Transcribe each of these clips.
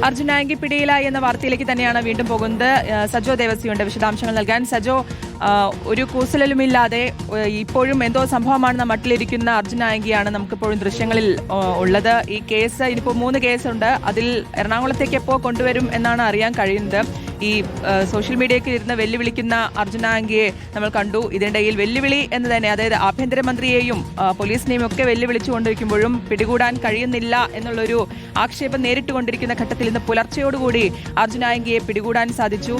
അർജുൻ ആങ്കി പിടിയിലായി എന്ന വാർത്തയിലേക്ക് തന്നെയാണ് വീണ്ടും പോകുന്നത്. സജോ ദേവസിയുണ്ട് വിശദാംശങ്ങൾ നൽകാൻ. സജോ, ഒരു കൂസലുമില്ലാതെ ഇപ്പോഴും എന്തോ സംഭവമാണെന്ന മട്ടിലിരിക്കുന്ന അർജുൻ ആങ്കിയാണ് നമുക്കിപ്പോഴും ദൃശ്യങ്ങളിൽ ഉള്ളത്. ഈ കേസ് ഇനിയിപ്പോൾ 3 കേസുണ്ട്. അതിൽ എറണാകുളത്തേക്ക് എപ്പോൾ കൊണ്ടുവരും എന്നാണ് അറിയാൻ കഴിയുന്നത്. ഈ സോഷ്യൽ മീഡിയയ്ക്ക് ഇരുന്ന് വെല്ലുവിളിക്കുന്ന അർജുൻ ആങ്കിയെ നമ്മൾ കണ്ടു. ഇതിനിടയിൽ വെല്ലുവിളി എന്ന് തന്നെ, അതായത് ആഭ്യന്തരമന്ത്രിയെയും പോലീസിനെയും ഒക്കെ വെല്ലുവിളിച്ചുകൊണ്ടിരിക്കുമ്പോഴും പിടികൂടാൻ കഴിയുന്നില്ല എന്നുള്ളൊരു ആക്ഷേപം നേരിട്ടുകൊണ്ടിരിക്കുന്ന ഘട്ടത്തിൽ ഇന്ന് പുലർച്ചയോടുകൂടി അർജുൻ ആങ്കിയെ പിടികൂടാൻ സാധിച്ചു.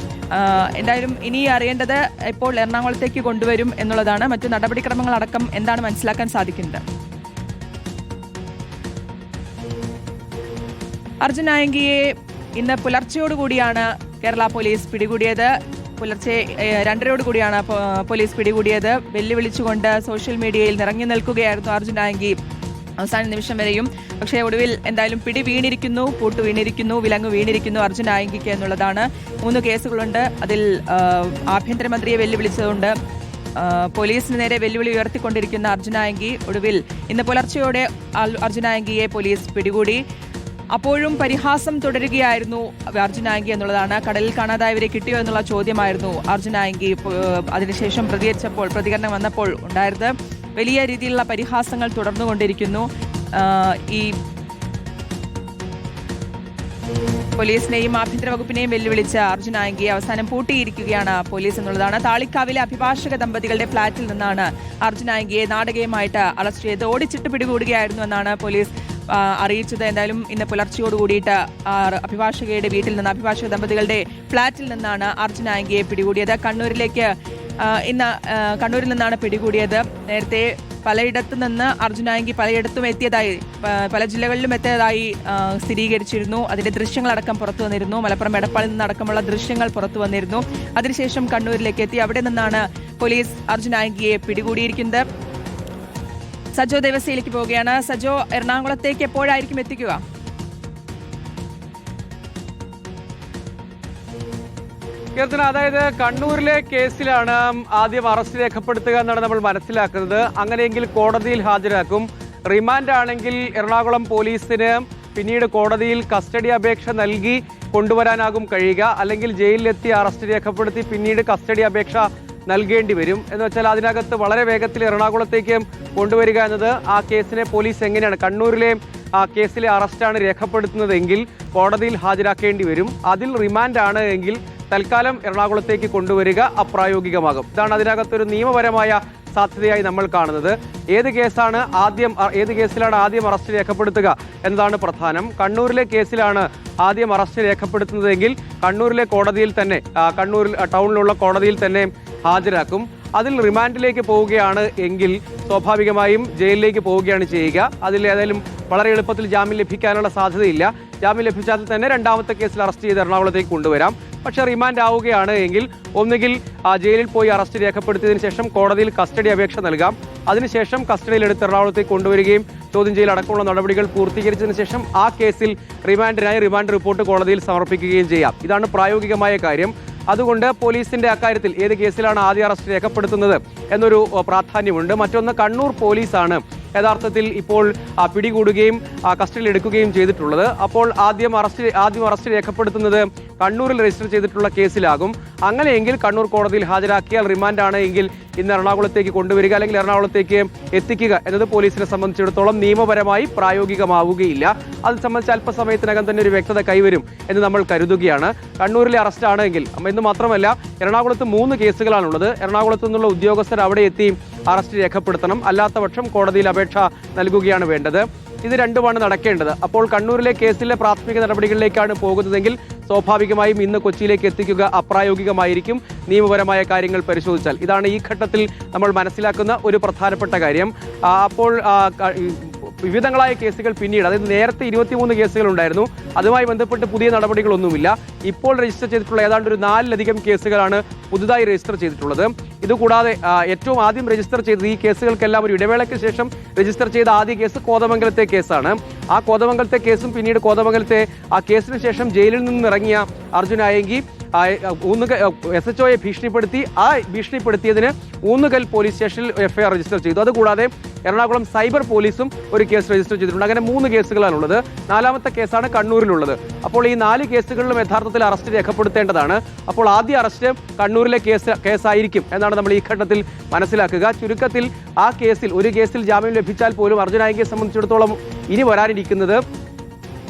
എന്തായാലും ഇനി അറിയേണ്ടത് ഇപ്പോൾ എറണാകുളത്തേക്ക് കൊണ്ടുവരും എന്നുള്ളതാണ്. മറ്റു നടപടിക്രമങ്ങളടക്കം എന്താണ് മനസ്സിലാക്കാൻ സാധിക്കുന്നത്? അർജുൻ ആങ്കിയെ ഇന്ന് പുലർച്ചയോടുകൂടിയാണ് കേരള പോലീസ് പിടികൂടിയത്. പുലർച്ചെ 2:30 കൂടിയാണ് പോലീസ് പിടികൂടിയത്. വെല്ലുവിളിച്ചുകൊണ്ട് സോഷ്യൽ മീഡിയയിൽ നിറഞ്ഞു നിൽക്കുകയായിരുന്നു അർജുൻ ആങ്കി അവസാന നിമിഷം വരെയും. പക്ഷേ ഒടുവിൽ എന്തായാലും പിടി വീണിരിക്കുന്നു, പൂട്ട് വീണിരിക്കുന്നു, വിലങ്ങ് വീണിരിക്കുന്നു അർജുൻ ആങ്കിക്ക് എന്നുള്ളതാണ്. 3 കേസുകളുണ്ട്. അതിൽ ആഭ്യന്തരമന്ത്രിയെ വെല്ലുവിളിച്ചതുകൊണ്ട് പോലീസിന് നേരെ വെല്ലുവിളി ഉയർത്തിക്കൊണ്ടിരിക്കുന്ന അർജുൻ ആങ്കി ഒടുവിൽ ഇന്ന് പുലർച്ചയോടെ അർജുൻ ആങ്കിയെ പോലീസ് പിടികൂടി. അപ്പോഴും പരിഹാസം തുടരുകയായിരുന്നു അർജുൻ ആങ്കി എന്നുള്ളതാണ്. കടലിൽ കാണാതായവരെ കിട്ടിയോ എന്നുള്ള ചോദ്യമായിരുന്നു അർജുൻ ആങ്കി അതിനുശേഷം പ്രതികരണം വന്നപ്പോൾ ഉണ്ടായത്. വലിയ രീതിയിലുള്ള പരിഹാസങ്ങൾ തുടർന്നുകൊണ്ടിരിക്കുന്നു. ഈ പോലീസിനെയും ആഭ്യന്തര വകുപ്പിനെയും വെല്ലുവിളിച്ച അർജുൻ ആങ്കിയെ അവസാനം പൂട്ടിയിരിക്കുകയാണ് പോലീസ് എന്നുള്ളതാണ്. താളിക്കാവിലെ അഭിഭാഷക ദമ്പതികളുടെ ഫ്ളാറ്റിൽ നിന്നാണ് അർജുൻ ആങ്കിയെ നാടകീയമായിട്ട് അറസ്റ്റ് ചെയ്ത് ഓടിച്ചിട്ട് പിടികൂടുകയായിരുന്നു എന്നാണ് പോലീസ് അറിയിച്ചത്. എന്തായാലും ഇന്ന് പുലർച്ചയോട് കൂടിയിട്ട് അഭിഭാഷകയുടെ വീട്ടിൽ നിന്ന്, അഭിഭാഷക ദമ്പതികളുടെ ഫ്ളാറ്റിൽ നിന്നാണ് അർജുൻ ആങ്കിയെ പിടികൂടിയത്. കണ്ണൂരിൽ നിന്നാണ് പിടികൂടിയത്. നേരത്തെ പലയിടത്തു നിന്ന് അർജുൻ ആങ്കി പലയിടത്തും എത്തിയതായി, പല ജില്ലകളിലും എത്തിയതായി സ്ഥിരീകരിച്ചിരുന്നു. അതിന്റെ ദൃശ്യങ്ങളടക്കം പുറത്തു വന്നിരുന്നു. മലപ്പുറം എടപ്പാളിൽ നിന്നടക്കമുള്ള ദൃശ്യങ്ങൾ പുറത്തു വന്നിരുന്നു. അതിനുശേഷം കണ്ണൂരിലേക്ക് എത്തി. അവിടെ നിന്നാണ് പോലീസ് അർജുൻ ആങ്കിയെ പിടികൂടിയിരിക്കുന്നത്. സജോ ദേവസിയിലേക്ക് പോവുകയാണ്. സജോ, എറണാകുളത്തേക്ക് എപ്പോഴായിരിക്കും എത്തിക്കുക? അതായത് കണ്ണൂരിലെ കേസിലാണ് ആദ്യം അറസ്റ്റ് രേഖപ്പെടുത്തുക എന്നാണ് നമ്മൾ മനസ്സിലാക്കുന്നത്. അങ്ങനെയെങ്കിൽ കോടതിയിൽ ഹാജരാക്കും. റിമാൻഡ് ആണെങ്കിൽ എറണാകുളം പോലീസിന് പിന്നീട് കോടതിയിൽ കസ്റ്റഡി അപേക്ഷ നൽകി കൊണ്ടുവരാനാകും കഴിയുക. അല്ലെങ്കിൽ ജയിലിലെത്തി അറസ്റ്റ് രേഖപ്പെടുത്തി പിന്നീട് കസ്റ്റഡി അപേക്ഷ നൽകേണ്ടി വരും. എന്ന് വെച്ചാൽ അതിനകത്ത് വളരെ വേഗത്തിൽ എറണാകുളത്തേക്ക് കൊണ്ടുവരിക എന്നത് ആ കേസിനെ പോലീസ് എങ്ങനെയാണ്, കണ്ണൂരിലെ ആ കേസിലെ അറസ്റ്റാണ് രേഖപ്പെടുത്തുന്നതെങ്കിൽ കോടതിയിൽ ഹാജരാക്കേണ്ടി വരും. അതിൽ റിമാൻഡ് ആണ് എങ്കിൽ തൽക്കാലം എറണാകുളത്തേക്ക് കൊണ്ടുവരിക അപ്രായോഗികമാകും. ഇതാണ് അതിനകത്തൊരു നിയമപരമായ സാധ്യതയായി നമ്മൾ കാണുന്നത്. ഏത് കേസിലാണ് ആദ്യം അറസ്റ്റ് രേഖപ്പെടുത്തുക എന്നതാണ് പ്രധാനം. കണ്ണൂരിലെ കേസിലാണ് ആദ്യം അറസ്റ്റ് രേഖപ്പെടുത്തുന്നതെങ്കിൽ കണ്ണൂരിലെ കോടതിയിൽ തന്നെ, കണ്ണൂരിൽ ടൗണിലുള്ള കോടതിയിൽ തന്നെ ഹാജരാക്കും. അതിൽ റിമാൻഡിലേക്ക് പോവുകയാണ് എങ്കിൽ സ്വാഭാവികമായും ജയിലിലേക്ക് പോവുകയാണ് ചെയ്യുക. അതിൽ ഏതായാലും വളരെ എളുപ്പത്തിൽ ജാമ്യം ലഭിക്കാനുള്ള സാധ്യതയില്ല. ജാമ്യം ലഭിച്ചാൽ തന്നെ രണ്ടാമത്തെ കേസിൽ അറസ്റ്റ് ചെയ്ത് എറണാകുളത്തേക്ക് കൊണ്ടുവരാം. പക്ഷേ റിമാൻഡ് ആവുകയാണ് എങ്കിൽ ഒന്നുകിൽ ജയിലിൽ പോയി അറസ്റ്റ് രേഖപ്പെടുത്തിയതിനു ശേഷം കോടതിയിൽ കസ്റ്റഡി അപേക്ഷ നൽകാം. അതിനുശേഷം കസ്റ്റഡിയിലെടുത്ത് എറണാകുളത്തേക്ക് കൊണ്ടുവരികയും ചോദ്യം ചെയ്യൽ അടക്കമുള്ള നടപടികൾ പൂർത്തീകരിച്ചതിന് ശേഷം ആ കേസിൽ റിമാൻഡിനായി റിമാൻഡ് റിപ്പോർട്ട് കോടതിയിൽ സമർപ്പിക്കുകയും ചെയ്യാം. ഇതാണ് പ്രായോഗികമായ കാര്യം. അതുകൊണ്ട് പോലീസിന്റെ അക്കാര്യത്തിൽ ഏത് കേസിലാണ് ആദ്യ അറസ്റ്റ് രേഖപ്പെടുത്തുന്നത് എന്നൊരു പ്രാധാന്യമുണ്ട്. മറ്റൊന്ന്, കണ്ണൂർ പോലീസാണ് യഥാർത്ഥത്തിൽ ഇപ്പോൾ പിടികൂടുകയും കസ്റ്റഡിയിൽ എടുക്കുകയും ചെയ്തിട്ടുള്ളത്. അപ്പോൾ ആദ്യം അറസ്റ്റ് രേഖപ്പെടുത്തുന്നത് കണ്ണൂരിൽ രജിസ്റ്റർ ചെയ്തിട്ടുള്ള കേസിലാകും. അങ്ങനെയെങ്കിൽ കണ്ണൂർ കോടതിയിൽ ഹാജരാക്കിയാൽ റിമാൻഡാണ് എങ്കിൽ ഇന്ന് എറണാകുളത്തേക്ക് കൊണ്ടുവരിക അല്ലെങ്കിൽ എറണാകുളത്തേക്ക് എത്തിക്കുക എന്നത് പോലീസിനെ സംബന്ധിച്ചിടത്തോളം നിയമപരമായി പ്രായോഗികമാവുകയില്ല. അത് സംബന്ധിച്ച് അല്പസമയത്തിനകം തന്നെ ഒരു വ്യക്തത കൈവരും എന്ന് നമ്മൾ കരുതുകയാണ്. കണ്ണൂരിലെ അറസ്റ്റ് ആണെങ്കിൽ എന്ന് മാത്രമല്ല, എറണാകുളത്ത് 3 കേസുകളാണുള്ളത്. എറണാകുളത്ത് നിന്നുള്ള ഉദ്യോഗസ്ഥർ അവിടെ എത്തി അറസ്റ്റ് രേഖപ്പെടുത്തണം. അല്ലാത്ത പക്ഷം കോടതിയിൽ അപേക്ഷ നൽകുകയാണ് വേണ്ടത്. ഇത് രണ്ടുമാണ് നടക്കേണ്ടത്. അപ്പോൾ കണ്ണൂരിലെ കേസിലെ പ്രാഥമിക നടപടികളിലേക്കാണ് പോകുന്നതെങ്കിൽ സ്വാഭാവികമായും ഇന്ന് കൊച്ചിയിലേക്ക് എത്തിക്കുക അപ്രായോഗികമായിരിക്കും നിയമപരമായ കാര്യങ്ങൾ പരിശോധിച്ചാൽ. ഇതാണ് ഈ ഘട്ടത്തിൽ നമ്മൾ മനസ്സിലാക്കുന്ന ഒരു പ്രധാനപ്പെട്ട കാര്യം. അപ്പോൾ വിവിധങ്ങളായ കേസുകൾ പിന്നീട്, അതായത് നേരത്തെ 23 കേസുകൾ ഉണ്ടായിരുന്നു. അതുമായി ബന്ധപ്പെട്ട് പുതിയ നടപടികളൊന്നുമില്ല. ഇപ്പോൾ രജിസ്റ്റർ ചെയ്തിട്ടുള്ള ഏതാണ്ട് ഒരു 4ലധികം കേസുകളാണ് പുതുതായി രജിസ്റ്റർ ചെയ്തിട്ടുള്ളത്. ഇതുകൂടാതെ ഏറ്റവും ആദ്യം രജിസ്റ്റർ ചെയ്തത് ഈ കേസുകൾക്കെല്ലാം ഒരു ഇടവേളയ്ക്ക് ശേഷം രജിസ്റ്റർ ചെയ്ത ആദ്യ കേസ് കോതമംഗലത്തെ കേസാണ്. ആ കോതമംഗലത്തെ കേസും പിന്നീട് കോതമംഗലത്തെ ആ കേസിന് ശേഷം ജയിലിൽ നിന്ന് ഇറങ്ങിയ അർജുൻ ആയങ്കി SHOയെ ഭീഷണിപ്പെടുത്തി. ആ ഭീഷണിപ്പെടുത്തിയതിന് ഊന്നുകൽ പോലീസ് സ്റ്റേഷനിൽ FIR രജിസ്റ്റർ ചെയ്തു. അതുകൂടാതെ എറണാകുളം സൈബർ പോലീസും ഒരു കേസ് രജിസ്റ്റർ ചെയ്തിട്ടുണ്ട്. അങ്ങനെ 3 കേസുകളാണുള്ളത്. 4ാമത്തെ കേസാണ് കണ്ണൂരിലുള്ളത്. അപ്പോൾ ഈ 4 കേസുകളിലും യഥാർത്ഥത്തിൽ അറസ്റ്റ് രേഖപ്പെടുത്തേണ്ടതാണ്. അപ്പോൾ ആദ്യ അറസ്റ്റ് കണ്ണൂരിലെ കേസായിരിക്കും എന്നാണ് നമ്മൾ ഈ ഘട്ടത്തിൽ മനസ്സിലാക്കുക. ചുരുക്കത്തിൽ ആ കേസിൽ ഒരു കേസിൽ ജാമ്യം ലഭിച്ചാൽ പോലും അർജുൻ ആയങ്കിയെ സംബന്ധിച്ചിടത്തോളം ഇനി വരാനിരിക്കുന്നത്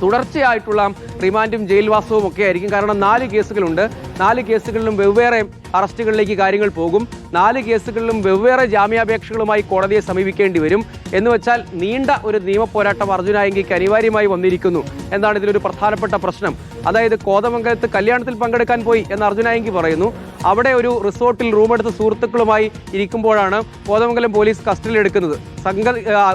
തുടർച്ചയായിട്ടുള്ള റിമാൻഡും ജയിൽവാസവും ഒക്കെ ആയിരിക്കും. കാരണം 4 കേസുകളുണ്ട്. 4 കേസുകളിലും വെവ്വേറെ അറസ്റ്റുകളിലേക്ക് കാര്യങ്ങൾ പോകും. 4 കേസുകളിലും വെവ്വേറെ ജാമ്യാപേക്ഷകളുമായി കോടതിയെ സമീപിക്കേണ്ടി വരും. എന്ന് വെച്ചാൽ നീണ്ട ഒരു നിയമ പോരാട്ടം അർജുൻ ആയങ്കിക്ക് അനിവാര്യമായി വന്നിരിക്കുന്നു എന്നാണ് ഇതിലൊരു പ്രധാനപ്പെട്ട പ്രശ്നം. അതായത് കോതമംഗലത്ത് കല്യാണത്തിൽ പങ്കെടുക്കാൻ പോയി എന്ന് അർജുൻ ആയങ്കി പറയുന്നു. അവിടെ ഒരു റിസോർട്ടിൽ റൂമെടുത്ത് സുഹൃത്തുക്കളുമായി ഇരിക്കുമ്പോഴാണ് കോതമംഗലം പോലീസ് കസ്റ്റഡിയിലെടുക്കുന്നത്.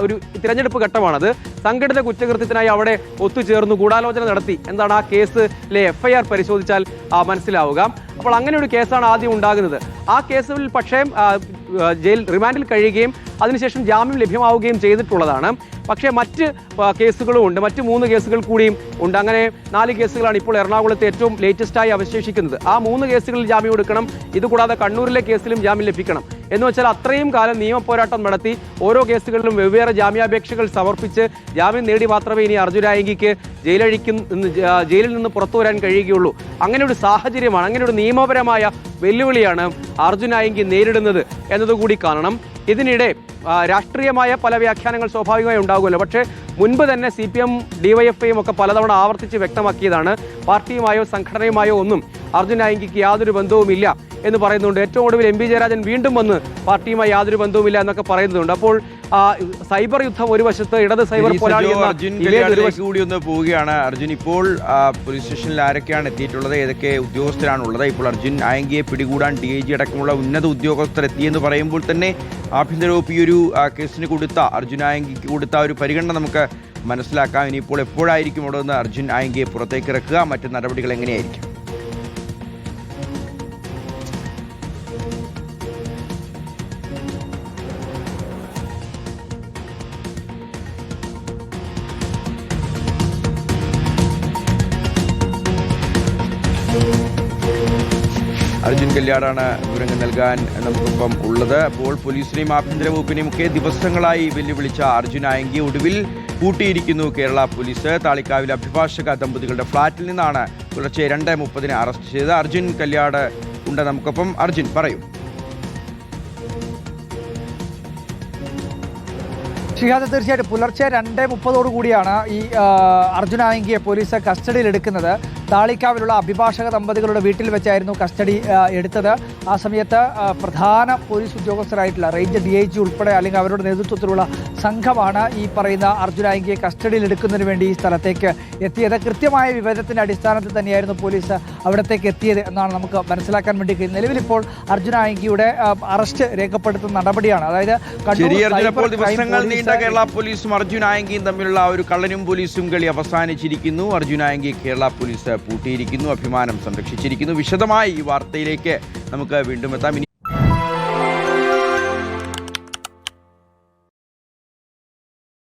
ഒരു തിരഞ്ഞെടുപ്പ് ഘട്ടമാണത്. സംഘടിത കുറ്റകൃത്യത്തിനായി അവിടെ ഒത്തുചേർന്ന് ഗൂഢാലോചന നടത്തി എന്താണ് ആ കേസിലെ FIR പരിശോധിച്ചാൽ മനസ്സിലാവുക. അപ്പോൾ അങ്ങനെ ഒരു കേസാണ് ആദ്യം ഉണ്ടാകുന്നത്. ആ കേസിൽ പക്ഷേ ജയിൽ റിമാൻഡിൽ കഴിയുകയും അതിനുശേഷം ജാമ്യം ലഭ്യമാവുകയും ചെയ്തിട്ടുള്ളതാണ്. പക്ഷേ മറ്റ് കേസുകളും ഉണ്ട്. മറ്റ് 3 കേസുകൾ കൂടിയും ഉണ്ട്. അങ്ങനെ 4 കേസുകളാണ് ഇപ്പോൾ എറണാകുളത്ത് ഏറ്റവും ലേറ്റസ്റ്റായി അവശേഷിക്കുന്നത്. ആ 3 കേസുകളിൽ ജാമ്യം എടുക്കണം. ഇതുകൂടാതെ കണ്ണൂരിലെ കേസിലും ജാമ്യം ലഭിക്കണം. എന്ന് വെച്ചാൽ അത്രയും കാലം നിയമ പോരാട്ടം നടത്തി ഓരോ കേസുകളിലും വെവ്വേറെ ജാമ്യാപേക്ഷകൾ സമർപ്പിച്ച് ജാമ്യം നേടി മാത്രമേ ഇനി അർജുൻ ആയങ്കിക്ക് ജയിലിൽ നിന്ന് പുറത്തു വരാൻ കഴിയുകയുള്ളൂ. അങ്ങനെ ഒരു സാഹചര്യമാണ്, അങ്ങനെ ഒരു നിയമപരമായ വെല്ലുവിളിയാണ് അർജുൻ ആയങ്കി നേരിടുന്നത് എന്നതുകൂടി കാണണം. ഇതിനിടെ രാഷ്ട്രീയമായ പല വ്യാഖ്യാനങ്ങൾ സ്വാഭാവികമായി ഉണ്ടാകുമല്ലോ. പക്ഷേ മുൻപ് തന്നെ CPM DYFIയും ഒക്കെ പലതവണ ആവർത്തിച്ച് വ്യക്തമാക്കിയതാണ് പാർട്ടിയുമായോ സംഘടനയുമായോ ഒന്നും അർജുൻ ആയങ്കിക്ക് യാതൊരു ബന്ധവുമില്ല എന്ന് പറയുന്നുണ്ട്. ഏറ്റവും ഒടുവിൽ MP ജയരാജൻ വീണ്ടും വന്ന് പാർട്ടിയുമായി യാതൊരു ബന്ധവുമില്ല എന്നൊക്കെ പറയുന്നുണ്ട്. അപ്പോൾ സൈബർ യുദ്ധം ഒരു വശത്ത്, ഇടത് സൈബർ പോരാളി കൂടി ഒന്ന് പോവുകയാണ്. അർജുൻ ഇപ്പോൾ പോലീസ് സ്റ്റേഷനിൽ ആരൊക്കെയാണ് എത്തിയിട്ടുള്ളത്, ഏതൊക്കെ ഉദ്യോഗസ്ഥരാണുള്ളത്? ഇപ്പോൾ അർജുൻ ആയങ്കിയെ പിടികൂടാൻ DIG അടക്കമുള്ള ഉന്നത ഉദ്യോഗസ്ഥർ എത്തിയെന്ന് പറയുമ്പോൾ തന്നെ ആഭ്യന്തര വകുപ്പ് ഈ ഒരു കേസിന് കൊടുത്ത അർജുൻ ആയങ്കിക്ക് കൊടുത്ത ഒരു പരിഗണന നമുക്ക് മനസ്സിലാക്കാം. ഇനിയിപ്പോൾ എപ്പോഴായിരിക്കും അവിടെ നിന്ന് അർജുൻ ആയങ്കിയെ പുറത്തേക്ക് ഇറക്കുക, മറ്റു നടപടികൾ എങ്ങനെയായിരിക്കും? അർജുൻ കല്യാടാണ് വിവരങ്ങൾ നൽകാൻ നമുക്കൊപ്പം ഉള്ളത്. അപ്പോൾ പോലീസിനെയും ആഭ്യന്തര വകുപ്പിനെയും ഒക്കെ ദിവസങ്ങളായി വെല്ലുവിളിച്ച അർജുൻ ആയങ്കി ഒടുവിൽ കൂട്ടിയിരിക്കുന്നു കേരള പോലീസ്. താളിക്കാവിലെ അഭിഭാഷക ദമ്പതികളുടെ ഫ്ളാറ്റിൽ നിന്നാണ് പുലർച്ചെ 2:30 അറസ്റ്റ് ചെയ്തത്. അർജുൻ കല്യാട് ഉണ്ട് നമുക്കൊപ്പം. അർജുൻ, പറയൂ. ഷിഹാദ്, തീർച്ചയായിട്ടും പുലർച്ചെ 2:30 കൂടിയാണ് ഈ അർജുൻ ആയങ്കിയെ പോലീസ് കസ്റ്റഡിയിലെടുക്കുന്നത്. താളിക്കാവിലുള്ള അഭിഭാഷക ദമ്പതികളുടെ വീട്ടിൽ വെച്ചായിരുന്നു കസ്റ്റഡി എടുത്തത്. ആ സമയത്ത് പ്രധാന പോലീസ് ഉദ്യോഗസ്ഥരായിട്ടുള്ള റേഞ്ച് DIG ഉൾപ്പെടെ അല്ലെങ്കിൽ അവരുടെ നേതൃത്വത്തിലുള്ള സംഘമാണ് ഈ പറയുന്ന അർജുൻ ആയങ്കിയെ കസ്റ്റഡിയിലെടുക്കുന്നതിന് വേണ്ടി ഈ സ്ഥലത്തേക്ക് എത്തിയത്. കൃത്യമായ വിവരത്തിൻ്റെ അടിസ്ഥാനത്തിൽ തന്നെയായിരുന്നു പോലീസ് അവിടത്തേക്ക് എത്തിയത് എന്നാണ് നമുക്ക് മനസ്സിലാക്കാൻ വേണ്ടി കഴിയുന്നത്. നിലവിലിപ്പോൾ അർജുൻ ആയങ്കിയുടെ അറസ്റ്റ് രേഖപ്പെടുത്തുന്ന നടപടിയാണ്. അതായത് കേരള പോലീസും അർജുൻ ആയങ്കിയും തമ്മിലുള്ള ഒരു കള്ളനും പോലീസും കളി അവസാനിച്ചിരിക്കുന്നു. അർജുൻ ആയങ്കി കേരള പോലീസ് പൂട്ടിയിരിക്കുന്നു, അഭിമാനം സംരക്ഷിച്ചിരിക്കുന്നു. വിശദമായി ഈ വാർത്തയിലേക്ക് നമുക്ക് വീണ്ടും എത്താം.